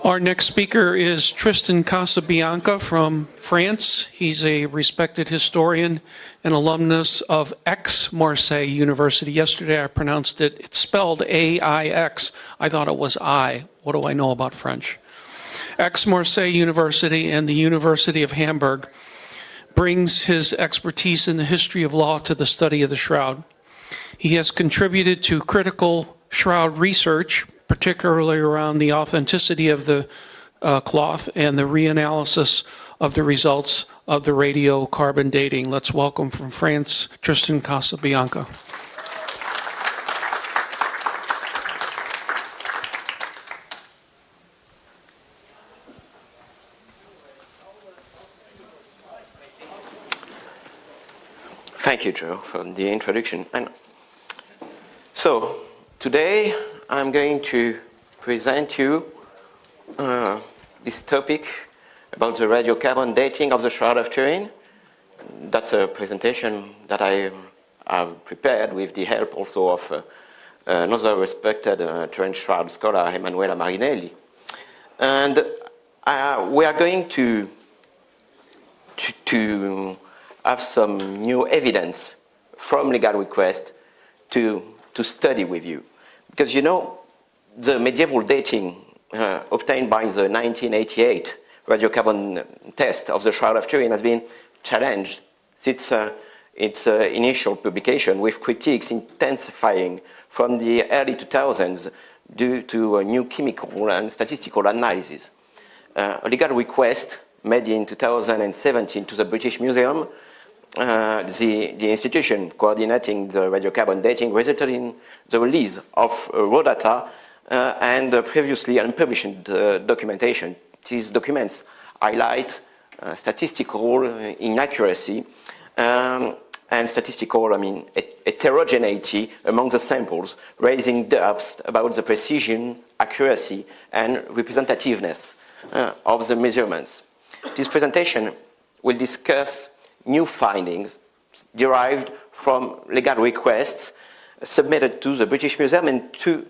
Our next speaker is Tristan Casabianca from France. He's a respected historian and alumnus of Aix-Marseille University. Yesterday I pronounced it, it's spelled A-I-X. I thought it was I. What do I know about French? Aix-Marseille University and the University of Hamburg brings his expertise in the history of law to the study of the Shroud. He has contributed to critical Shroud research, particularly around the authenticity of the cloth and the reanalysis of the results of the radiocarbon dating. Let's welcome from France, Tristan Casabianca. Thank you, Joe, for the introduction. And so today I'm going to present you this topic about the radiocarbon dating of the Shroud of Turin. That's a presentation that I have prepared with the help also of another respected Turin Shroud scholar, Emanuela Marinelli. And we are going to have some new evidence from legal request to study with you. Because you know, the medieval dating obtained by the 1988 radiocarbon test of the Shroud of Turin has been challenged since its initial publication, with critiques intensifying from the early 2000s due to a new chemical and statistical analysis. A legal request made in 2017 to the British Museum, the institution coordinating the radiocarbon dating, resulted in the release of raw data and previously unpublished documentation. These documents highlight statistical inaccuracy and statistical, heterogeneity among the samples, raising doubts about the precision, accuracy, and representativeness of the measurements. This presentation will discuss new findings derived from legal requests submitted to the British Museum and to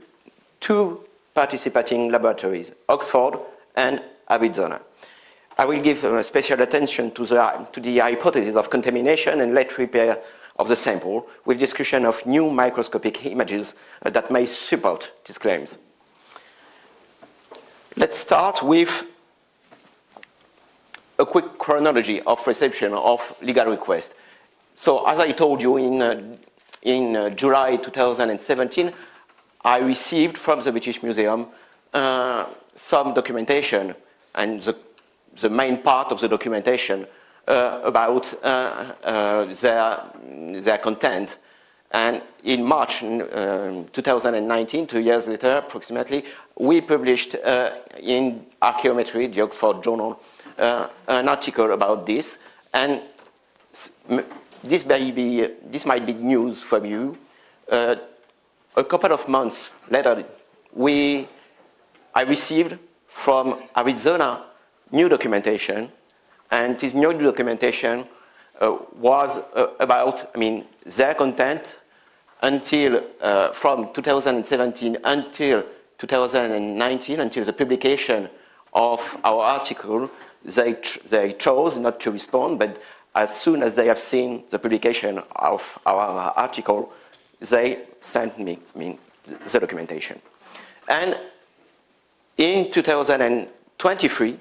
two participating laboratories, Oxford and Arizona. I will give special attention to the hypothesis of contamination and late repair of the sample, with discussion of new microscopic images that may support these claims. Let's start with a quick chronology of reception of legal request. So, as I told you, in July 2017, I received from the British Museum some documentation, and the main part of the documentation about their content. And in March 2019, 2 years later approximately, we published in Archaeometry, the Oxford Journal, an article about this, and this might be news for you. A couple of months later, I received from Arizona new documentation, and this new documentation was about, their content until from 2017 until 2019, until the publication of our article. They chose not to respond, but as soon as they have seen the publication of our article, they sent me the documentation. And in 2023,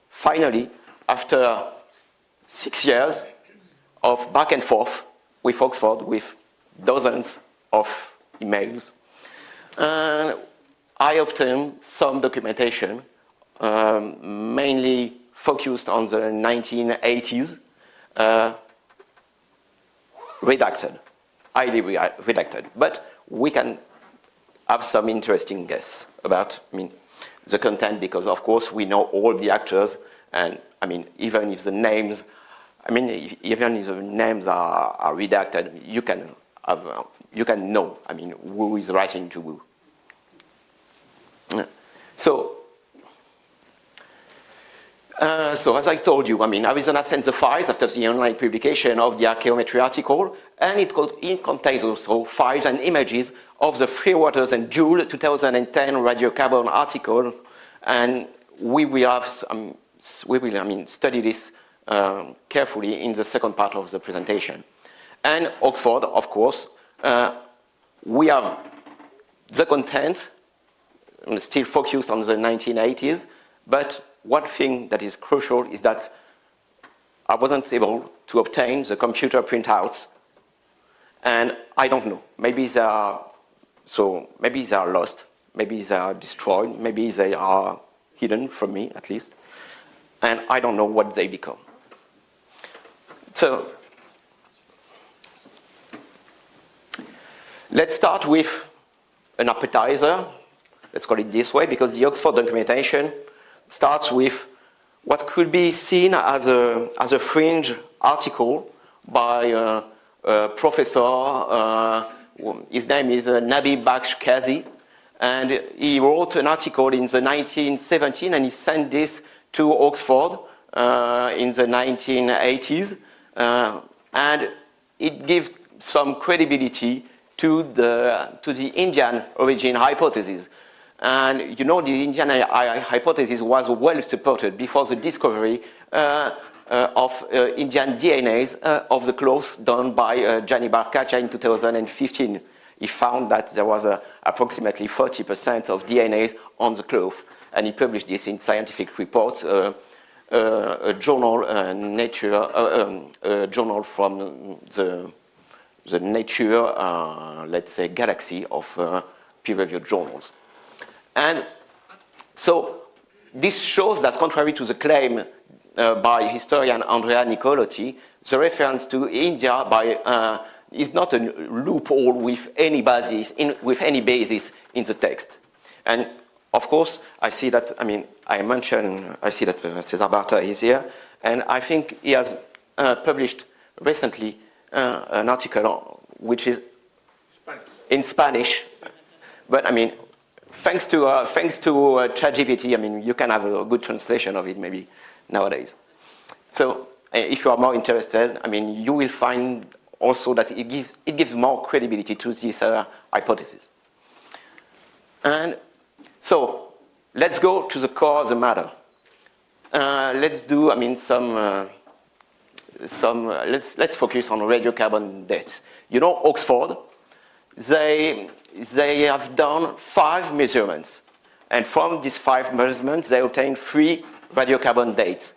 finally, after 6 years of back and forth with Oxford, with dozens of emails, I obtained some documentation, mainly focused on the 1980s, redacted, highly redacted. But we can have some interesting guess about the content, because of course we know all the actors, and even if the names, even if the names are redacted, you can know, who is writing to who. So So as I told you, Arizona sent the files after the online publication of the archaeometry article, and it contains also files and images of the Free Waters and Joule 2010 Radiocarbon article, and we will study this carefully in the second part of the presentation. And Oxford, of course, we have the content still focused on the 1980s, but one thing that is crucial is that I wasn't able to obtain the computer printouts, and I don't know. Maybe they are lost, maybe they are destroyed, maybe they are hidden from me at least, and I don't know what they become. So let's start with an appetizer. Let's call it this way, because the Oxford documentation starts with what could be seen as a fringe article by a professor. His name is Nabi Baksh Kazi, and he wrote an article in the 1917, and he sent this to Oxford in the 1980s, and it gives some credibility to the Indian origin hypothesis. And you know, the Indian hypothesis was well supported before the discovery of Indian DNAs of the clothes done by Gianni Barcaccia in 2015. He found that there was approximately 40% of DNAs on the cloth, and he published this in scientific reports, a journal, Nature, a journal from the Nature, let's say, galaxy of peer-reviewed journals. And so this shows that, contrary to the claim by historian Andrea Nicolotti, the reference to India is not a loophole with any basis in the text. And of course, I see that. I see that Cesar Barta is here, and I think he has published recently an article which is in Spanish, but thanks to ChatGPT, you can have a good translation of it maybe nowadays. So if you are more interested, you will find also that it gives more credibility to this hypothesis. And so let's go to the core of the matter. Let's do, let's focus on radiocarbon dates. You know, Oxford, they have done 5 measurements, and from these 5 measurements, they obtained 3 radiocarbon dates.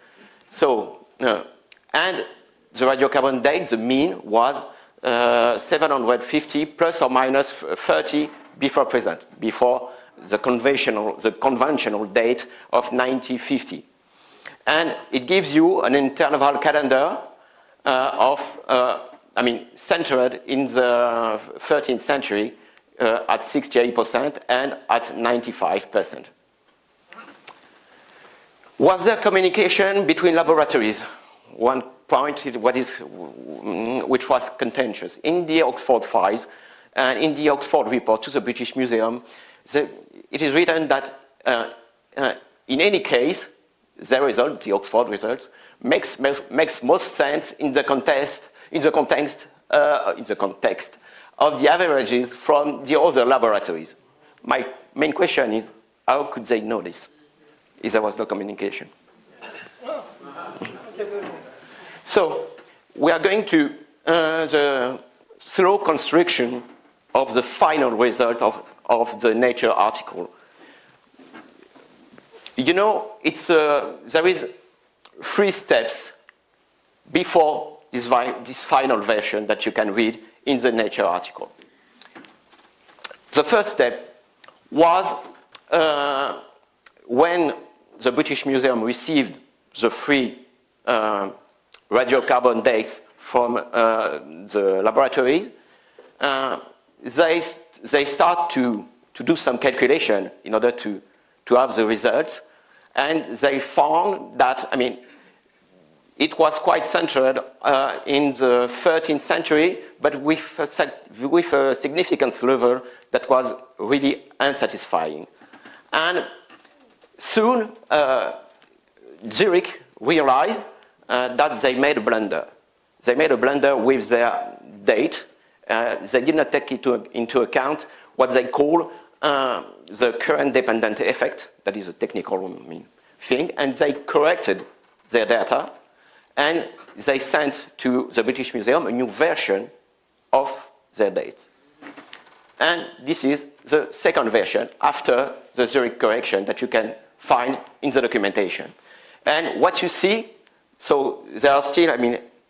So, and the radiocarbon date, the mean was 750 plus or minus 30 before present, before the conventional date of 1950. And it gives you an interval calendar centered in the 13th century at 68% and at 95%. Was there communication between laboratories? One point which was contentious. In the Oxford files and in the Oxford report to the British Museum, it is written that in any case, the Oxford results, makes most sense in the context of the averages from the other laboratories. My main question is, how could they know this if there was no communication? So we are going to the slow construction of the final result of the Nature article. You know, there is 3 steps before this final version that you can read in the Nature article. The first step was when the British Museum received the 3 radiocarbon dates from the laboratories. They start to do some calculation in order to have the results, and they found that it was quite centered in the 13th century, but with a significance level that was really unsatisfying. And soon, Zurich realized that they made a blunder. They made a blunder with their date. They did not take into account what they call the current dependent effect. That is a technical thing. And they corrected their data. And they sent to the British Museum a new version of their dates. And this is the second version after the Zurich correction that you can find in the documentation. And what you see, so they are still,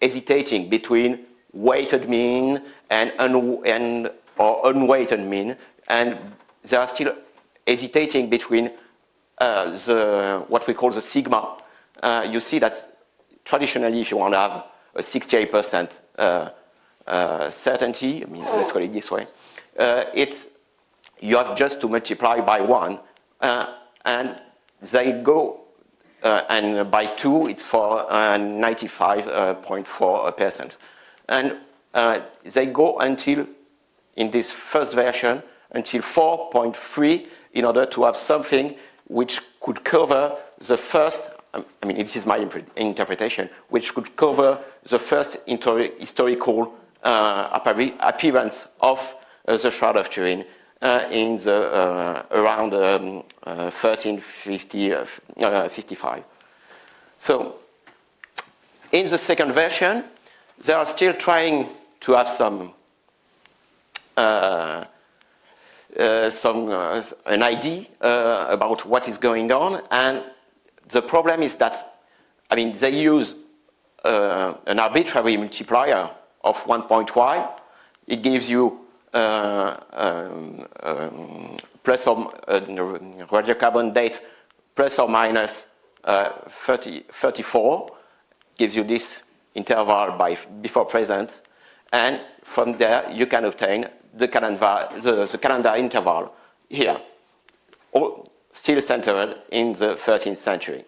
hesitating between weighted mean and unweighted mean, and they are still hesitating between what we call the sigma. You see that traditionally, if you want to have a 68% certainty, let's call it this way, you have just to multiply by 1, and they go, and by 2, it's for 95.4%. And they go until, in this first version, until 4.3 in order to have something which could cover the first, this is my interpretation, which could cover the first historical appearance of the Shroud of Turin in the around 1355. So, in the second version, they are still trying to have an idea about what is going on, and the problem is that, they use an arbitrary multiplier of 1.y. It gives you plus or radiocarbon date plus or minus 34, gives you this interval before present, and from there you can obtain the calendar interval here, still centered in the 13th century.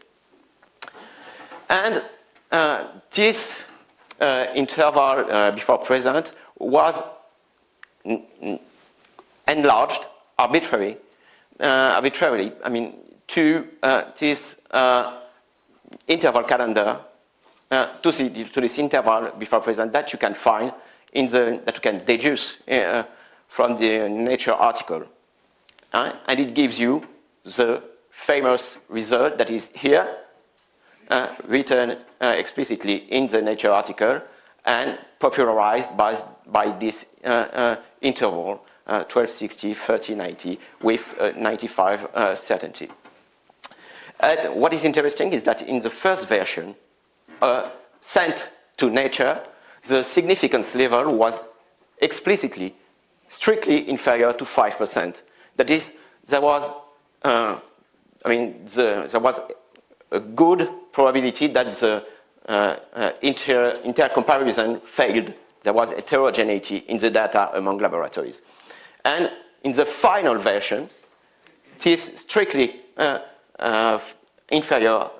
And this interval before present was enlarged arbitrarily, to this interval calendar, to this interval before present that you can find that you can deduce from the Nature article, and it gives you the famous result that is here, written explicitly in the Nature article and popularized by this interval, 1260, 1390, with 95 certainty. And what is interesting is that in the first version, sent to Nature, the significance level was explicitly, strictly inferior to 5%. That is, there was a good probability that the intercomparison failed. There was heterogeneity in the data among laboratories. And in the final version, it is strictly inferior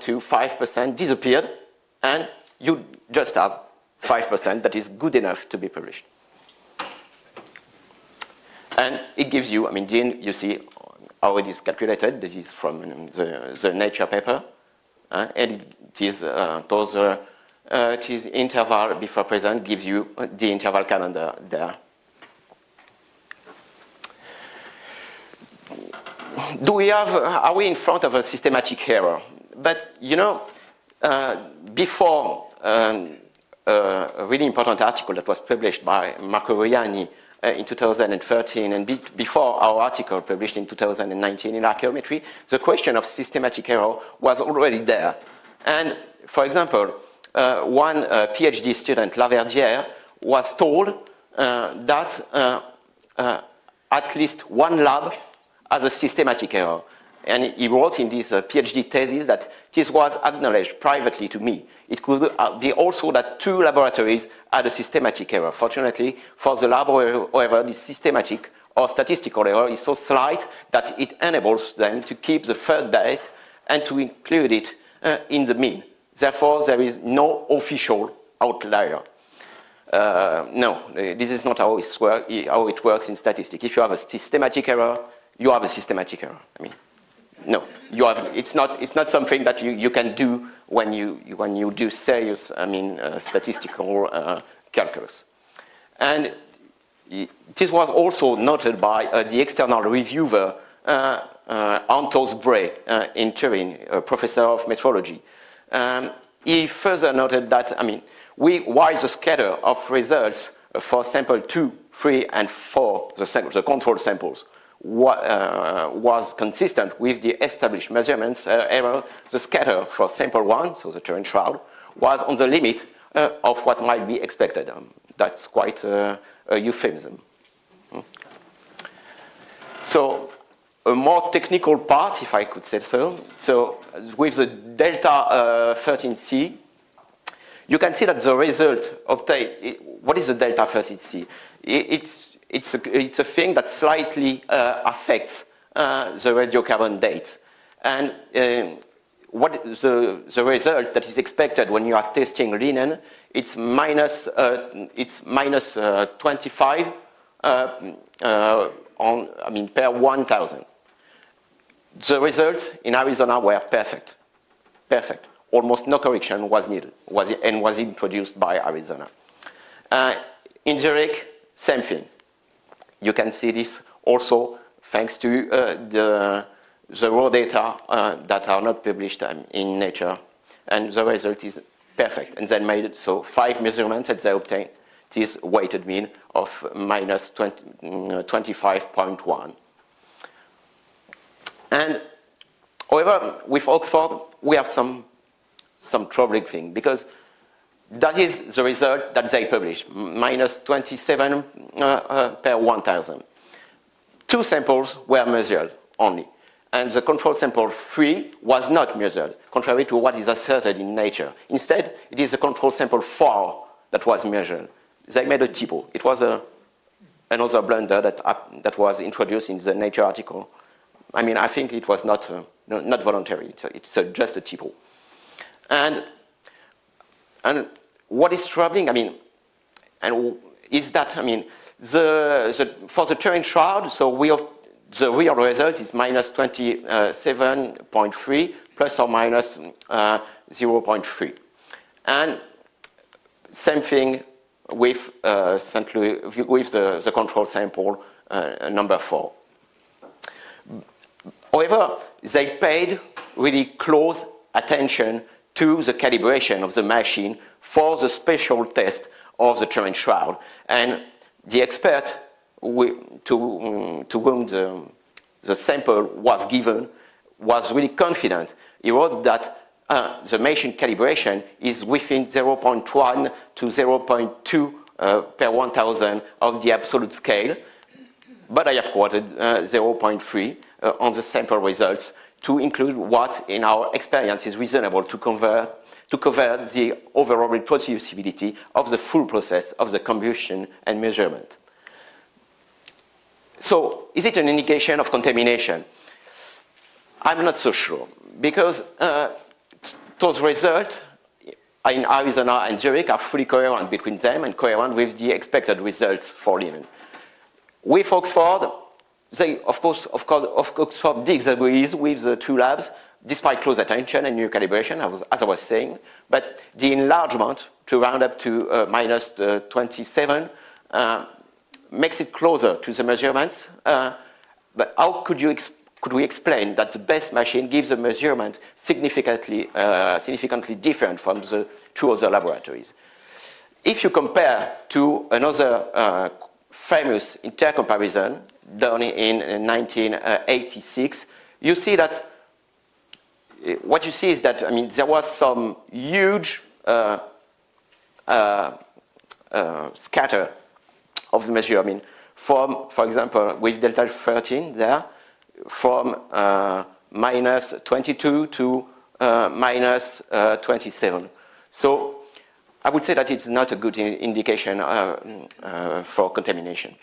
to 5%, disappeared, and you just have 5% that is good enough to be published. And it gives you, you see how it is calculated. This is from the Nature paper. And it is interval before present gives you the interval calendar there. Are we in front of a systematic error? But, before a really important article that was published by Marco Roiani in 2013, and before our article published in 2019 in Archaeometry, the question of systematic error was already there. And, for example, one PhD student, Laverdière, was told that at least one lab has a systematic error. And he wrote in this PhD thesis that this was acknowledged privately to me. It could be also that 2 laboratories had a systematic error. Fortunately, for the lab, however, the systematic or statistical error is so slight that it enables them to keep the third date and to include it in the mean. Therefore, there is no official outlier. No, this is not how it works in statistics. If you have a systematic error, you have a systematic error. No, it's not something that you can do when you do serious, statistical calculus. And this was also noted by the external reviewer, Antos Bray, in Turin, a professor of methodology. He further noted that, while the scatter of results for sample 2, 3, and 4, the control samples, was consistent with the established measurements error, the scatter for sample 1, so the Turin shroud, was on the limit of what might be expected. That's quite a euphemism. So, a more technical part, if I could say so. So, with the delta 13C, you can see that the result obtained. What is the delta 13C? It's a thing that slightly affects the radiocarbon dates. And what the result that is expected when you are testing linen, it's minus 25 per 1,000. The results in Arizona were perfect. Almost no correction was needed, was introduced by Arizona. In Zurich, same thing. You can see this also thanks to the raw data that are not published in Nature, and the result is perfect. And they made 5 measurements, and they obtained this weighted mean of minus 25.1. And however, with Oxford, we have some troubling thing, because that is the result that they published, minus 27 per 1,000. 2 samples were measured only, and the control sample 3 was not measured, contrary to what is asserted in Nature. Instead, it is the control sample 4 that was measured. They made a typo. It was another blunder that was introduced in the Nature article. I think it was not voluntary. It's just a typo. And what is troubling, is that, for the Turin shroud, so the real result is minus 27.3 plus or minus 0.3. And same thing with St. Louis, with the control sample number 4. However, they paid really close attention to the calibration of the machine for the special test of the Turin shroud. And the expert to whom the sample was given was really confident. He wrote that the machine calibration is within 0.1 to 0.2 per 1,000 of the absolute scale, but I have quoted 0.3 on the sample results to include what, in our experience, is reasonable to cover the overall reproducibility of the full process of the combustion and measurement. So, is it an indication of contamination? I'm not so sure, because those results in Arizona and Zurich are fully coherent between them and coherent with the expected results for linen. With Oxford, they, of course, Oxford disagrees with the 2 labs, despite close attention and new calibration, as I was saying. But the enlargement to round up to minus 27 makes it closer to the measurements. But how could we explain that the best machine gives a measurement significantly different from the 2 other laboratories? If you compare to another famous intercomparison done in 1986, you see that what you see is that there was some huge scatter of the measure. From, for example, with delta 13 there, from minus 22 to minus 27. So I would say that it's not a good indication for contamination.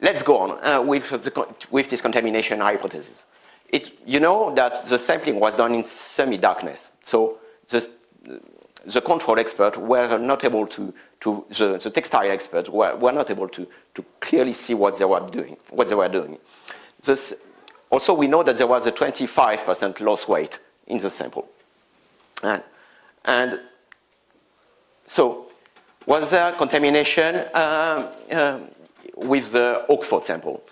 Let's go on with this contamination hypothesis. You know that the sampling was done in semi-darkness, so the control experts were not able the textile experts were not able to clearly see what they were doing. also we know that there was a 25% loss weight in the sample. And so, was there contamination with the Oxford sample?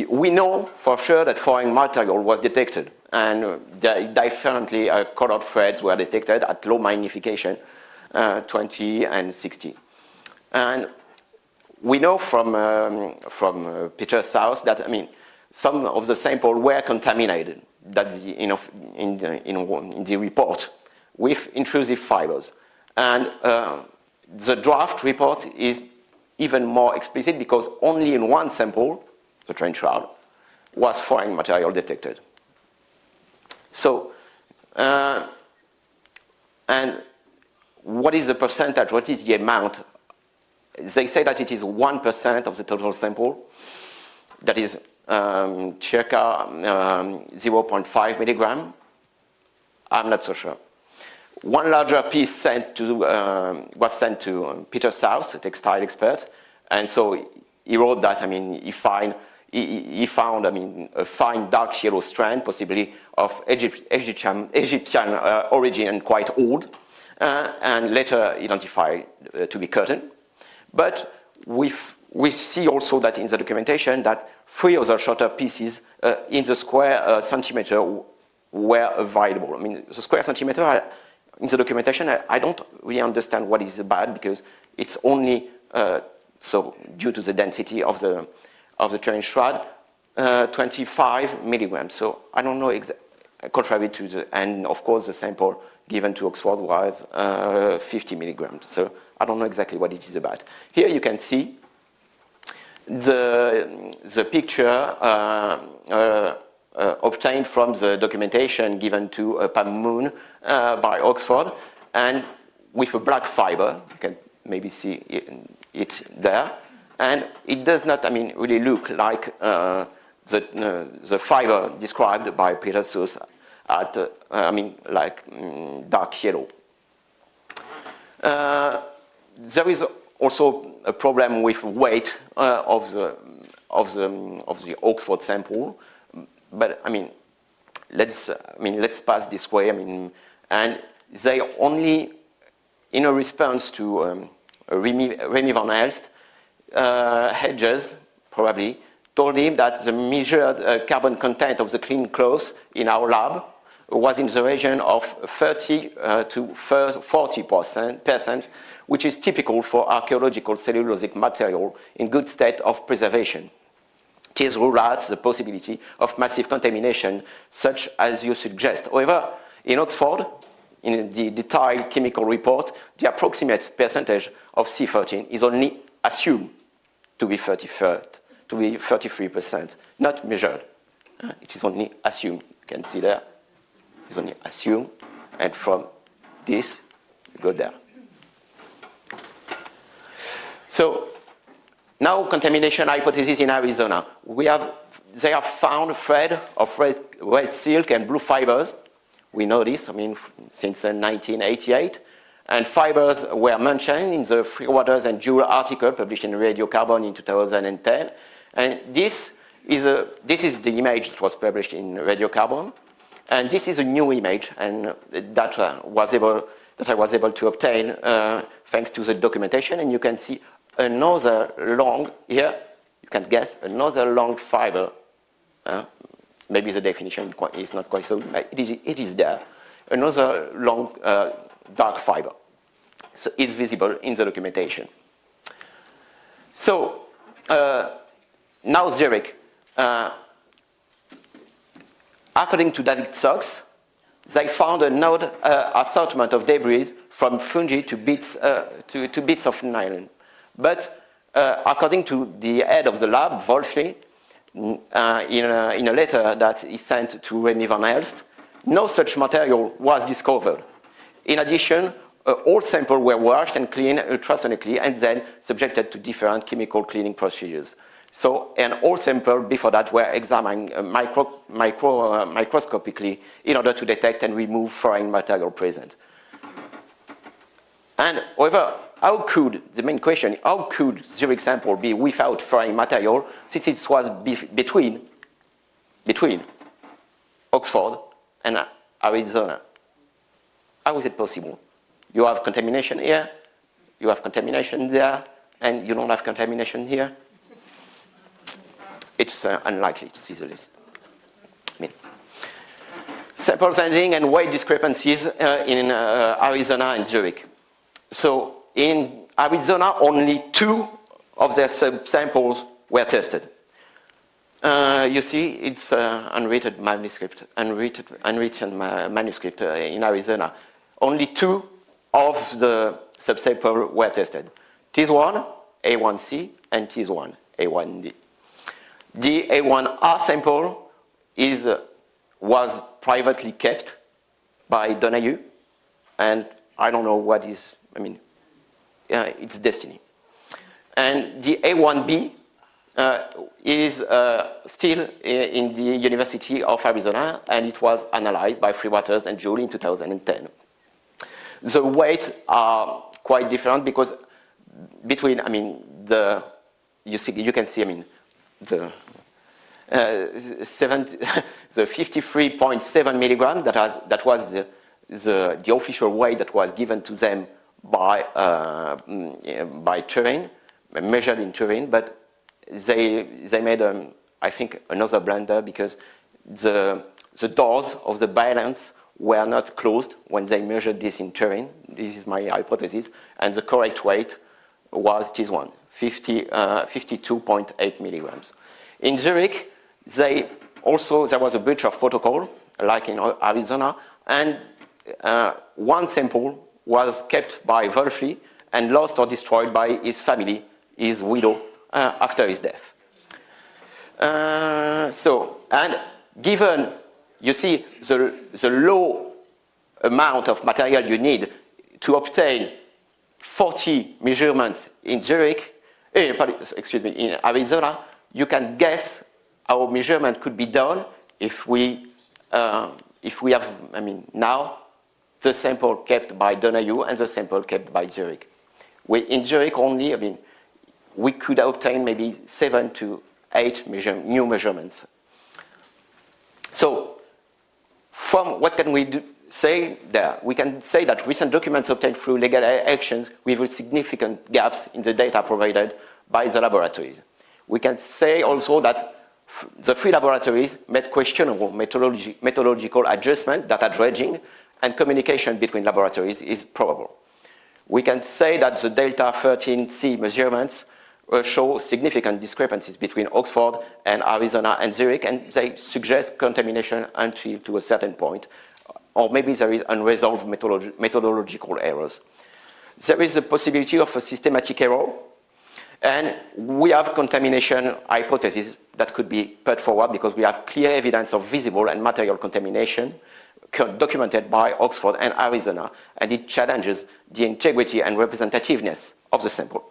We know for sure that foreign material was detected, and definitely colored threads were detected at low magnification, 20 and 60. And we know from Peter's house that, I mean, some of the samples were contaminated, that's in the report, with intrusive fibers. And the draft report is even more explicit because only in one sample, the train shroud, was foreign material detected. So, and what is the percentage? What is the amount? They say that it is 1% of the total sample. That is circa 0.5 milligram. I'm not so sure. One larger piece was sent to Peter South, a textile expert, and so he wrote that, I mean, he found, I mean, a fine dark yellow strand, possibly of Egyptian origin and quite old, and later identified to be cotton. But we see also that in the documentation that 3 other shorter pieces in the square centimeter were available. I mean, the square centimeter in the documentation, I don't really understand what is bad because it's only so due to the density of the train shroud, 25 milligrams. So I don't know contrary to the, and of course the sample given to Oxford was 50 milligrams. So I don't know exactly what it is about. Here you can see the picture obtained from the documentation given to Pam Moon by Oxford, and with a black fiber. You can maybe see it there. And it does not, I mean, really look like the fiber described by Peter Seuss at, I mean, like dark yellow. There is also a problem with weight of the Oxford sample, but I mean, let's pass this way. I mean, and they only, in a response to Remy Van Elst, Hedges probably told him that the measured carbon content of the clean cloth in our lab was in the region of 30 to 40%, which is typical for archaeological cellulosic material in good state of preservation. This rules out the possibility of massive contamination, such as you suggest. However, in Oxford, in the detailed chemical report, the approximate percentage of C13 is only assumed to be 33%, not measured. It is only assumed. You can see there. It is only assumed, and from this, you go there. So, now contamination hypothesis in Arizona. They have found a thread of red silk and blue fibers. We know this, I mean, since 1988. And fibers were mentioned in the Free Waters and Jewel article published in Radiocarbon in 2010. And this is the image that was published in Radiocarbon. And this is a new image, and that I was able to obtain thanks to the documentation. And you can see another long, here, you can guess, another long fiber. Maybe the definition is not quite so, but it is there. Another long dark fiber. So it's visible in the documentation. So now Zurich. According to David Sox, they found a node assortment of debris from fungi to bits of nylon. But according to the head of the lab, Wolfley, in a letter that he sent to Remy Van Elst, no such material was discovered. In addition, all samples were washed and cleaned ultrasonically and then subjected to different chemical cleaning procedures. So, and all samples before that were examined microscopically in order to detect and remove foreign material present. And however, the main question, how could Zurich sample be without foreign material since it was between between Oxford and Arizona. How is it possible? You have contamination here, you have contamination there, and you don't have contamination here? It's unlikely to see the list. Sample handling and weight discrepancies in Arizona and Zurich. So in Arizona, only 2 of their samples were tested. You see, it's unwritten manuscript in Arizona. Only 2 of the subsamples were tested. TIS1, A1C, and TIS1, A1D. The A1R sample was privately kept by Donahue, and I don't know what is, its destiny. And the A1B is still in the University of Arizona, and it was analyzed by Freewaters and Joule in 2010. The weights are quite different because between, you can see, the 53.7 milligram that was the official weight that was given to them by Turin, measured in Turin, but they made I think another blunder because the doors of the balance were not closed when they measured this in Turin. This is my hypothesis, and the correct weight was this one, 52.8 milligrams. In Zurich, there was a breach of protocol, like in Arizona, and one sample was kept by Wolfli and lost or destroyed by his family, his widow, after his death. And given, you see, the low amount of material you need to obtain 40 measurements in in Arizona, you can guess how measurement could be done if we have, now the sample kept by Donahue and the sample kept by Zurich. In Zurich only, we could obtain maybe 7 to 8 new measurements. So, from what can we say there? We can say that recent documents obtained through legal actions reveal significant gaps in the data provided by the laboratories. We can say also that the 3 laboratories made questionable methodological adjustment, data dredging, and communication between laboratories is probable. We can say that the Delta 13C measurements show significant discrepancies between Oxford and Arizona and Zurich, and they suggest contamination until to a certain point, or maybe there is unresolved methodological errors. There is a possibility of a systematic error, and we have contamination hypotheses that could be put forward because we have clear evidence of visible and material contamination documented by Oxford and Arizona, and it challenges the integrity and representativeness of the sample.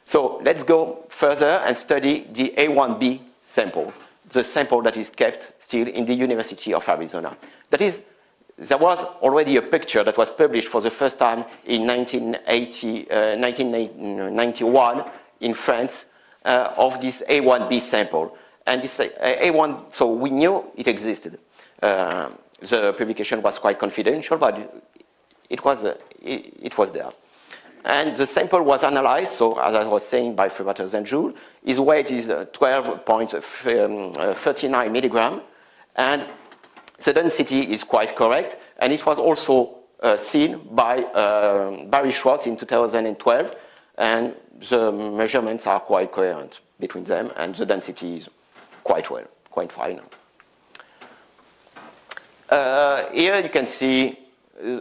So let's go further and study the A1B sample, the sample that is kept still in the University of Arizona. That is, there was already a picture that was published for the first time in 1991 in France of this A1B sample. And this A1, so we knew it existed. The publication was quite confidential, but it was there. And the sample was analyzed, so as I was saying, by Freewaters and Joule. His weight is 12.39 milligram, and the density is quite correct, and it was also seen by Barry Schwartz in 2012, and the measurements are quite coherent between them, and the density is quite fine. Here you can see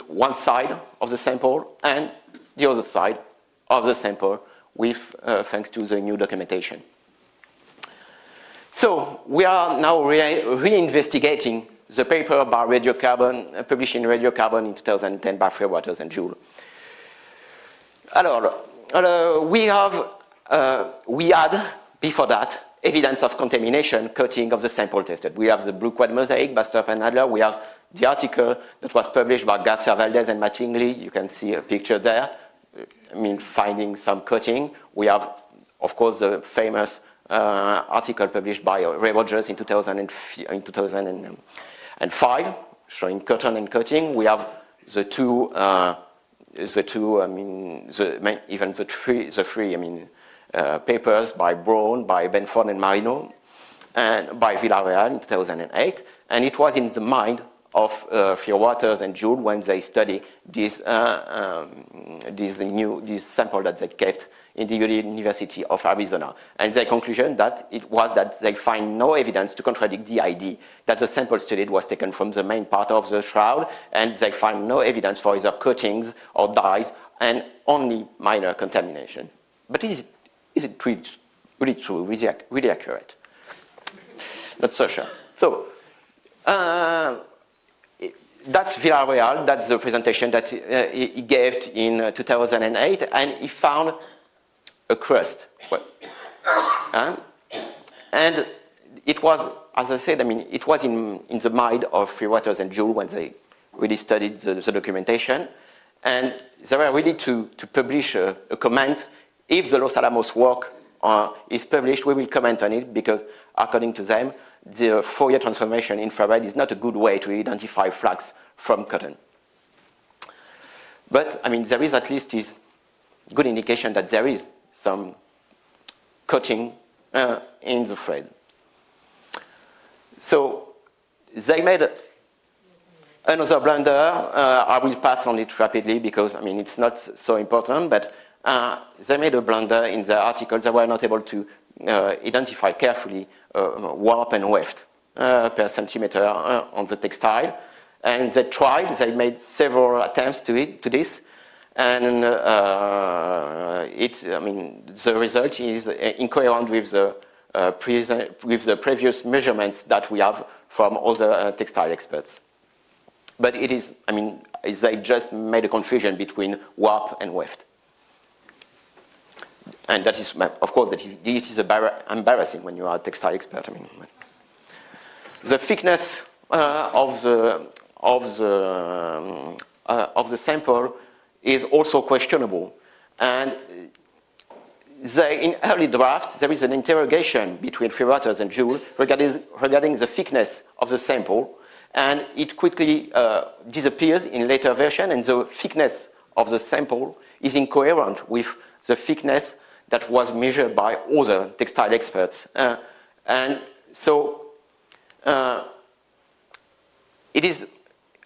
one side of the sample and the other side of the sample with thanks to the new documentation. So we are now reinvestigating the paper by Radiocarbon, published in Radiocarbon in 2010 by Freewaters and Joule. We had, before that, evidence of contamination coating of the sample tested. We have the blue quad mosaic, Bastrop and Adler. We have the article that was published by Garcia Valdez and Mattingly. You can see a picture there, finding some coating. We have, of course, the famous article published by Ray Rogers in 2005, showing cotton and coating. We have the three, papers by Brown, by Benford and Marino, and by Villarreal in 2008. And it was in the mind of Waters and Joule when they studied this sample that they kept in the University of Arizona. And their conclusion that it was that they find no evidence to contradict the idea that the sample studied was taken from the main part of the shroud, and they find no evidence for either coatings or dyes, and only minor contamination. But is it really true, really accurate? Not so sure. So, that's Villarreal, that's the presentation that he gave in 2008, and he found a crust. Well, and it was, as I said, it was in the mind of Waters and Joule when they really studied the documentation, and they were ready to publish a comment. If the Los Alamos work is published, we will comment on it, because according to them, the Fourier transformation infrared is not a good way to identify flags from cotton. But, there is at least this good indication that there is some coating in the thread. So, they made another blunder. I will pass on it rapidly because, it's not so important, but they made a blunder in the article. They were not able to identify carefully warp and weft per centimeter on the textile, and they tried. They made several attempts to this, and the result is incoherent with the previous measurements that we have from other textile experts. But it is, they just made a confusion between warp and weft. And that is, of course, it is embarrassing when you are a textile expert. The thickness of the sample is also questionable. And in early draft, there is an interrogation between Waters and Joule regarding the thickness of the sample, and it quickly disappears in later version, and the thickness of the sample is incoherent with the thickness that was measured by other textile experts. And so it is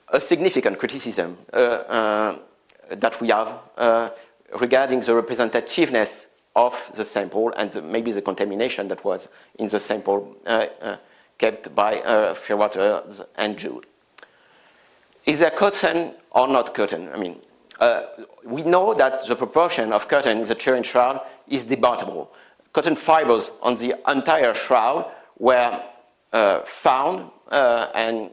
a significant criticism that we have regarding the representativeness of the sample and maybe the contamination that was in the sample kept by Waters and Joule. Is there cotton or not cotton? We know that the proportion of cotton in the Turin shroud is debatable. Cotton fibers on the entire shroud were found and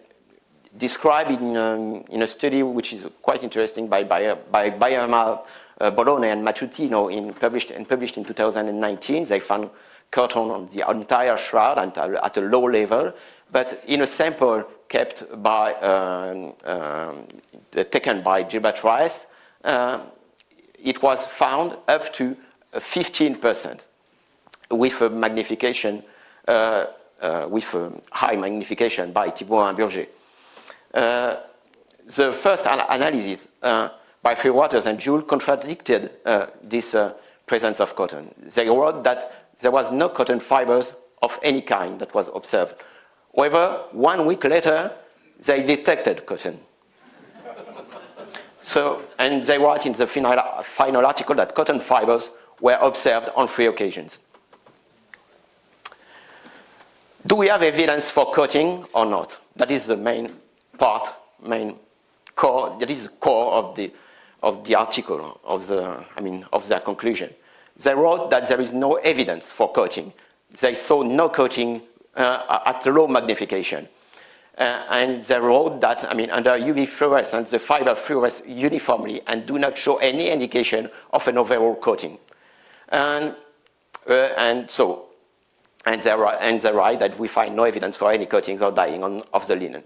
described in a study which is quite interesting by Bayermal, Bologna, and Matutino, published in 2019. They found cotton on the entire shroud and at a low level, but in a sample kept by taken by Gilbert Rice, it was found up to 15% with a magnification, with a high magnification by Thibault and Burger. The first analysis by Waters and Joule contradicted this presence of cotton. They wrote that there was no cotton fibers of any kind that was observed. However, 1 week later, they detected cotton. And they write in the final article that cotton fibers were observed on 3 occasions. Do we have evidence for coating or not? That is the main core. That is the core of the article, of their conclusion. They wrote that there is no evidence for coating. They saw no coating at low magnification. And they wrote that, under UV fluorescence, the fiber fluoresce uniformly and do not show any indication of an overall coating. And they write that we find no evidence for any coatings or dyeing of the linen.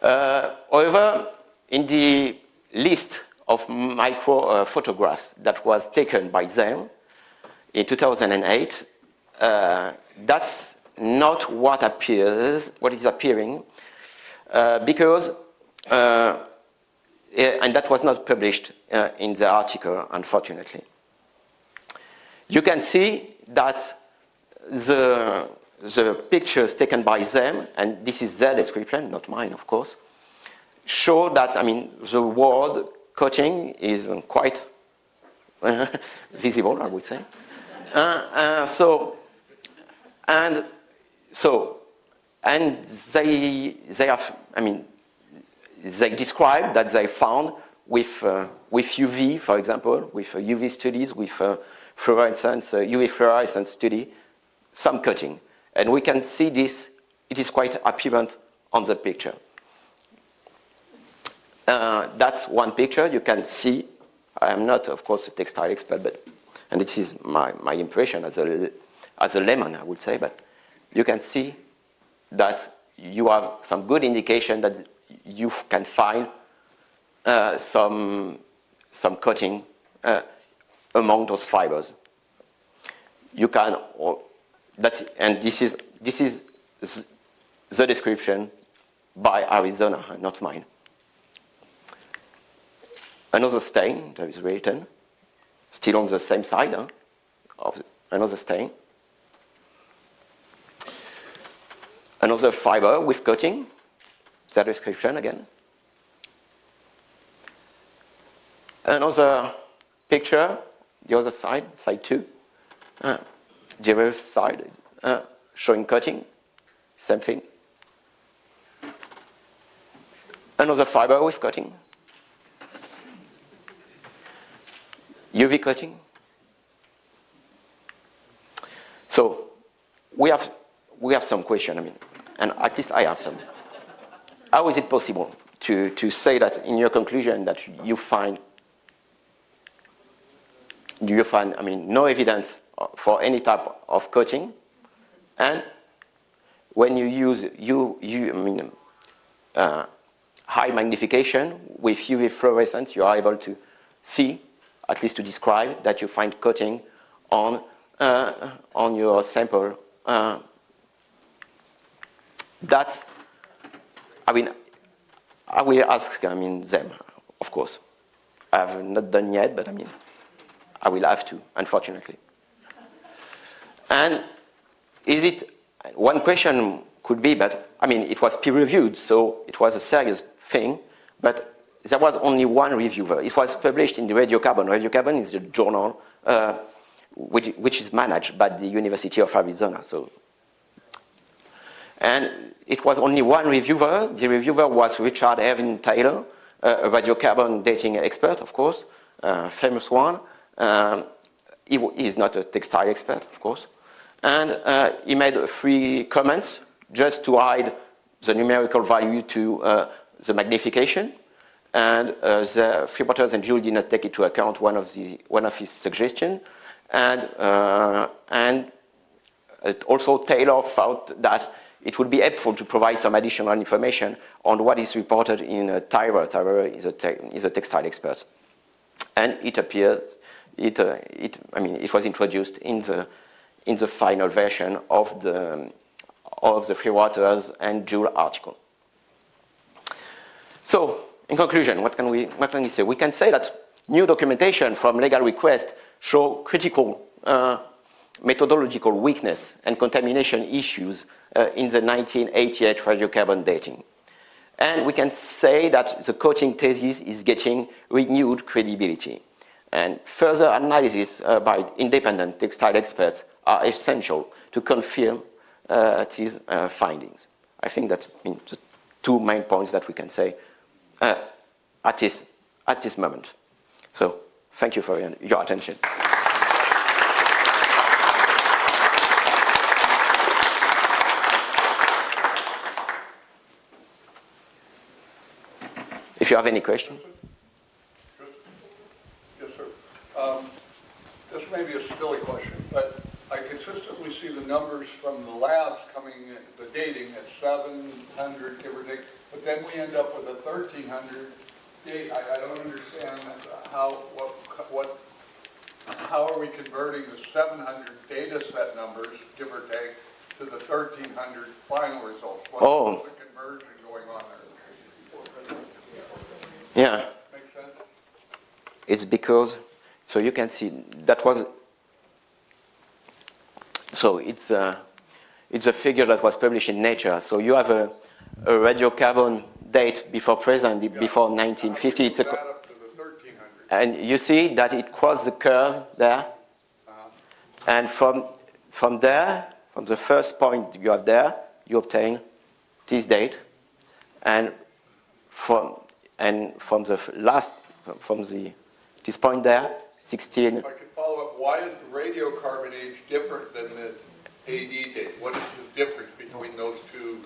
However, in the list of micro photographs that was taken by them, in 2008, that's not what is appearing, because, and that was not published in the article, unfortunately. You can see that the pictures taken by them, and this is their description, not mine, of course, show that, I mean, the word coating is quite visible, I would say. And they have, I mean, they describe that they found with UV, for example, with UV studies, with UV fluorescence study, some cutting. And we can see this, it is quite apparent on the picture. That's one picture. You can see, I am not, of course, a textile expert, but, and this is my impression as a layman, I would say, but you can see that you have some good indication that you can find some coating among those fibers. You can, and this is the description by Arizona, not mine. Another stain that is written, still on the same side of another stain. Another fiber with coating, that description again. Another picture, the other side, side 2. The other side, showing coating, same thing. Another fiber with coating. UV coating. So we have some question, I mean, and at least I have some. How is it possible to say that in your conclusion that you find, I mean, no evidence for any type of coating, and when you use high magnification with UV fluorescence, you are able to see, at least to describe, that you find coating on your sample. That's, I mean, I will ask, I mean, them, of course. I have not done yet, but I mean, I will have to, unfortunately. And is it, one question could be, but I mean, it was peer-reviewed, so it was a serious thing, but there was only one reviewer. It was published in the Radiocarbon. Radiocarbon is a journal which is managed by the University of Arizona. So, and it was only one reviewer. The reviewer was Richard Erwin Taylor, a radiocarbon dating expert, of course, famous one. He is not a textile expert, of course. And he made 3 comments just to hide the numerical value to the magnification. And the Freebotters and Jules did not take into account one of his suggestions. And also Taylor thought that it would be helpful to provide some additional information on what is reported in Tyrer. Tyrer is a textile expert. And it appeared, I mean, it was introduced in the final version of the Freebotters and Jules article. So, in conclusion, what can we say? We can say that new documentation from legal requests show critical methodological weakness and contamination issues in the 1988 radiocarbon dating. And we can say that the coating thesis is getting renewed credibility. And further analysis by independent textile experts are essential to confirm these findings. I think that the 2 main points that we can say at this moment. So, thank you for your attention. If you have any question. Yes, sir. This may be a silly question, but I consistently see the numbers from the labs coming in, the dating at 700, give or take, but then we end up with a 1300 date. I don't understand how, what how are we converting the 700 data set numbers, give or take, to the 1,300 final results? What's the conversion going on there? Yeah. Make sense? It's because, so you can see, that was, so it's a figure that was published in Nature. So you have a radiocarbon date before present, before 1950. It's that up to the 1,300. and you see that it crossed the curve there. And from there, from the first point you have there, you obtain this date. And from the last, this point there, 16. If I could follow up, why is the radiocarbon age different than the AD date? What is the difference between those two?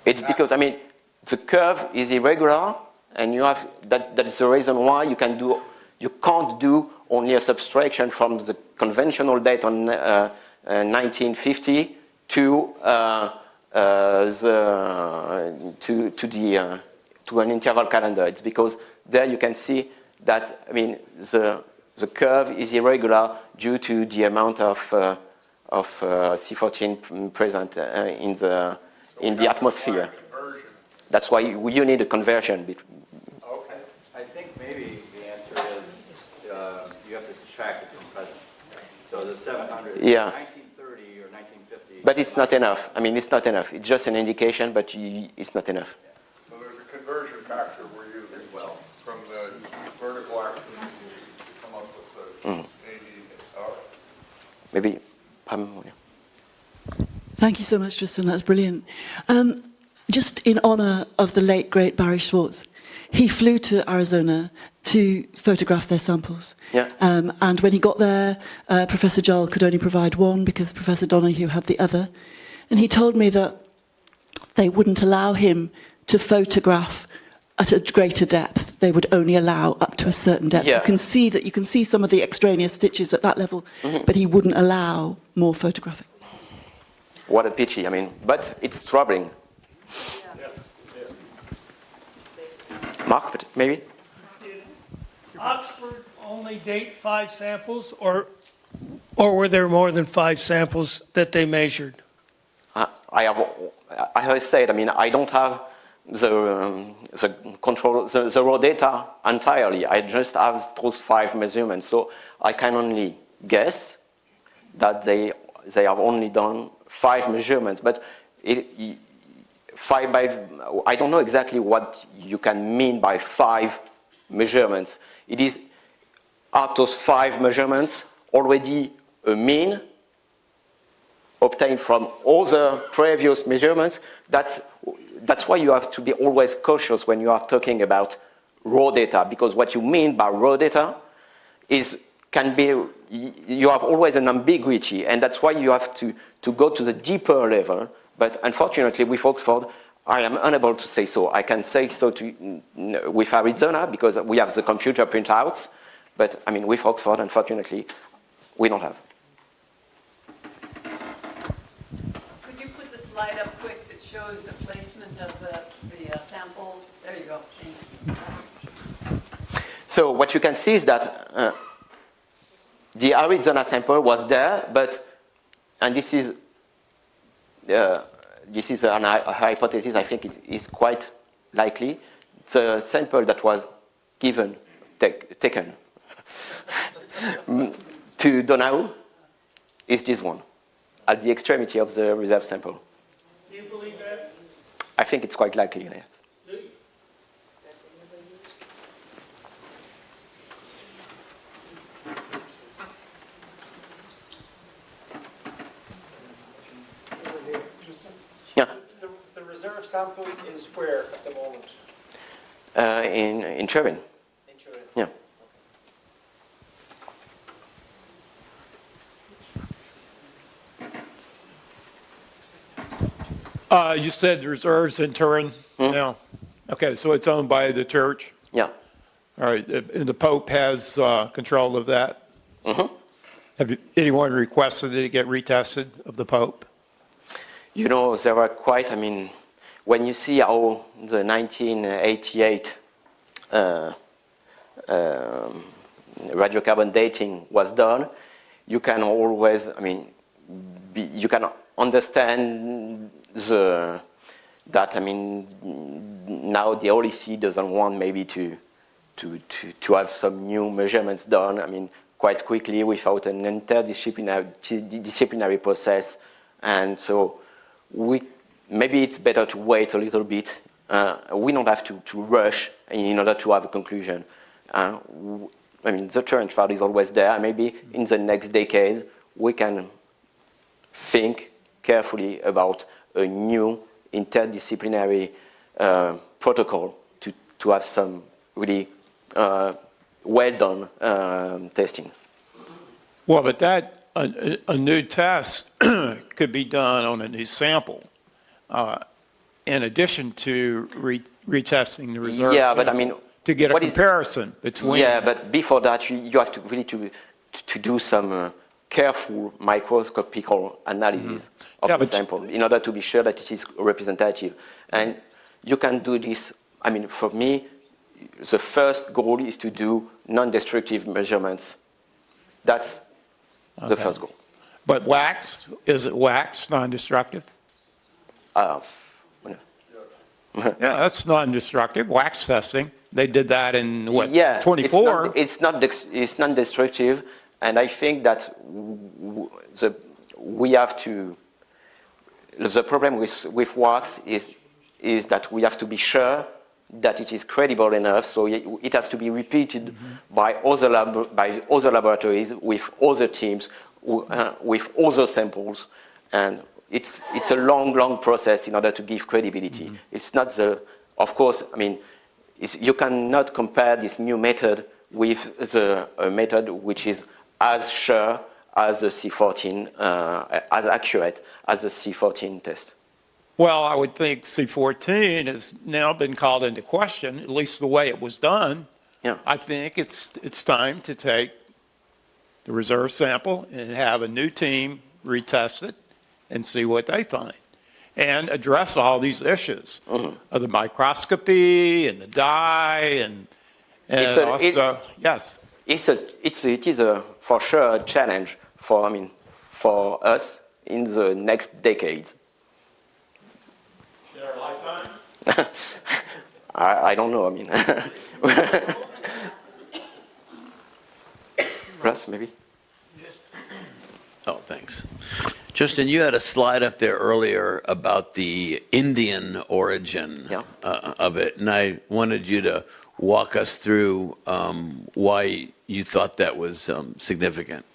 It's because, I mean, the curve is irregular, and you have, that is the reason why you can't do only a subtraction from the conventional date on 1950 to an interval calendar. It's because there you can see that, I mean, the curve is irregular due to the amount of C14 present in the atmosphere. That's why you need a conversion. Okay. I think maybe the answer is you have to subtract it from present. So the 700 is 1930 or 1950. But it's not enough. I mean, it's not enough. It's just an indication, but it's not enough. So there's a conversion factor we're using as well from the vertical axis to come up with the AD. All right. Maybe. Thank you so much, Tristan. That's brilliant. Just in honor of the late, great Barry Schwartz, he flew to Arizona to photograph their samples. Yeah. And when he got there, Professor Joel could only provide one because Professor Donahue had the other. And he told me that they wouldn't allow him to photograph at a greater depth. They would only allow up to a certain depth. Yeah. You can see some of the extraneous stitches at that level, but he wouldn't allow more photographing. What a pity, I mean, but it's troubling. Mark, maybe? Did Oxford only date 5 samples, or were there more than 5 samples that they measured? I have said, I mean, I don't have the control, the raw data entirely. I just have those 5 measurements, so I can only guess that they have only done 5 measurements, but I don't know exactly what you can mean by 5 measurements. It is, are those 5 measurements already a mean obtained from all the previous measurements? That's why you have to be always cautious when you are talking about raw data, because what you mean by raw data can be, you have always an ambiguity, and that's why you have to go to the deeper level. But unfortunately, with Oxford, I am unable to say so. I can say so with Arizona because we have the computer printouts, but I mean, with Oxford, unfortunately, we don't have. Could you put the slide up quick that shows the placement of the samples? There you go. Thank you. So what you can see is that the Arizona sample was there, and this is a hypothesis. I think it is quite likely. The sample that was taken to Donau is this one, at the extremity of the reserve sample. Do you believe that? I think it's quite likely, yes. Do you? Yeah. The reserve sample is where at the moment? In Turin. In Turin. Yeah. You said the reserves in Turin now? Okay, so it's owned by the church? Yeah. All right, and the Pope has control of that? Mm-hmm. Have anyone requested it get retested of the Pope? You know, there were quite, I mean, when you see how the 1988 radiocarbon dating was done, you can always, you can understand that, now the OLEC doesn't want maybe to have some new measurements done, quite quickly without an interdisciplinary process. And so maybe it's better to wait a little bit. We don't have to rush in order to have a conclusion. The Turin shroud is always there. Maybe in the next decade, we can think carefully about a new interdisciplinary protocol to have some really well-done testing. Well, but that, a new test could be done on a new sample, in addition to retesting the reserve Yeah, but sample, to get a comparison between. Yeah, but before that, you have to really to do some careful microscopical analysis of the sample in order to be sure that it is representative. And you can do this, for me, the first goal is to do non-destructive measurements. That's the first goal. But wax, is it wax non-destructive? Yeah, that's non-destructive, wax testing. They did that in, what, 24? It's non-destructive, and I think that we have to, the problem with wax is that we have to be sure that it is credible enough, so it has to be repeated by other laboratories, with other teams, with other samples, and it's a long process in order to give credibility. It's not of course, you cannot compare this new method with the method which is as sure as the C14, as accurate as the C14 test. Well, I would think C14 has now been called into question, at least the way it was done. Yeah. I think it's time to take the reserve sample and have a new team retest it and see what they find, and address all these issues of the microscopy and the dye and yes. It is for sure a challenge for us in the next decades. In our lifetimes? I don't know. Russ, maybe. Oh, thanks. Tristan, you had a slide up there earlier about the Indian origin of it, and I wanted you to walk us through why you thought that was significant.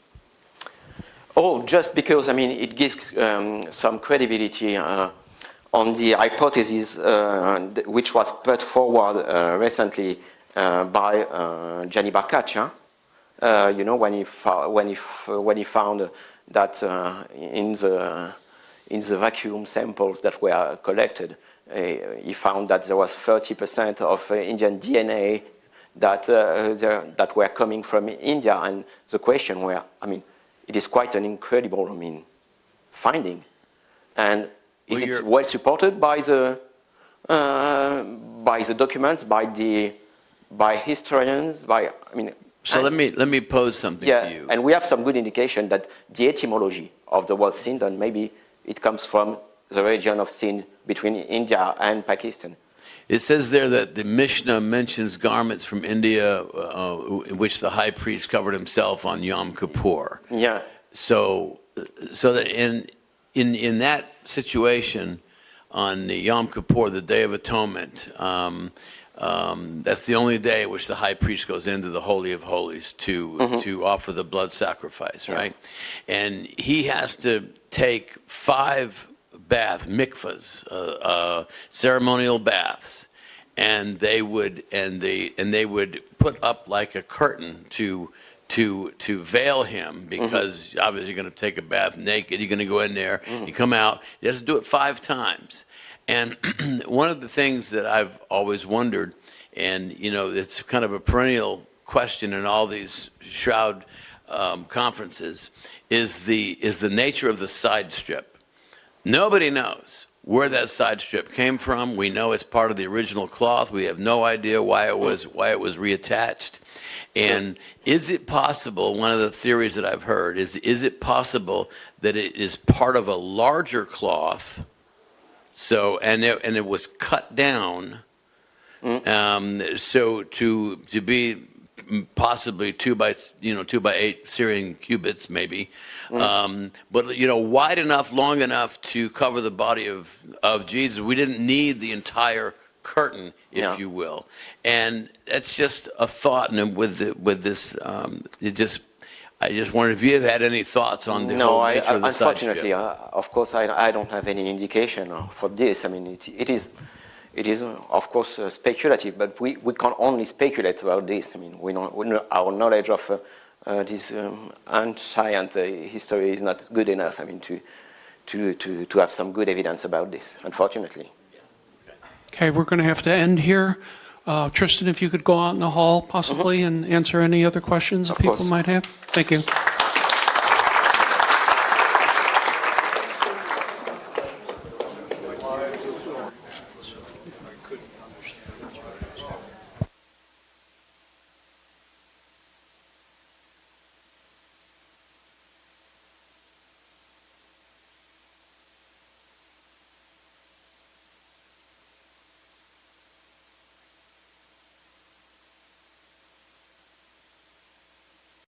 Oh, just because, it gives some credibility on the hypothesis which was put forward recently by Gianni Barcaccia. When he found that in the vacuum samples that were collected, he found that there was 30% of Indian DNA that were coming from India, and the question were, it is quite an incredible, finding, and is it well supported by the documents, by historians, So let me pose something to you. And we have some good indication that the etymology of the word Sindh, maybe it comes from the region of Sindh between India and Pakistan. It says there that the Mishnah mentions garments from India in which the high priest covered himself on Yom Kippur. Yeah. So that in that situation on the Yom Kippur, the Day of Atonement, that's the only day in which the high priest goes into the Holy of Holies to offer the blood sacrifice, right? And he has to take 5 mikvahs, ceremonial baths, and they would put up like a curtain to veil him, because obviously you're going to take a bath naked. You're going to go in there, you come out. He has to do it 5 times. And one of the things that I've always wondered, and it's kind of a perennial question in all these Shroud conferences, is the nature of the side strip. Nobody knows where that side strip came from. We know it's part of the original cloth. We have no idea why it was reattached. And is it possible, one of the theories that I've heard is it possible that it is part of a larger cloth, so, and it was cut down, so to be possibly 2 by 8 Syrian cubits maybe, but wide enough, long enough to cover the body of Jesus. We didn't need the entire curtain, if you will. And that's just a thought. And with this, I just wondered if you have had any thoughts on the whole nature of the side strip. Unfortunately, of course, I don't have any indication for this. I mean, it is, of course, speculative, but we can only speculate about this. I mean, our knowledge of this ancient history is not good enough. I mean, to have some good evidence about this, unfortunately. Okay, we're going to have to end here. Tristan, if you could go out in the hall possibly and answer any other questions that people might have. Thank you.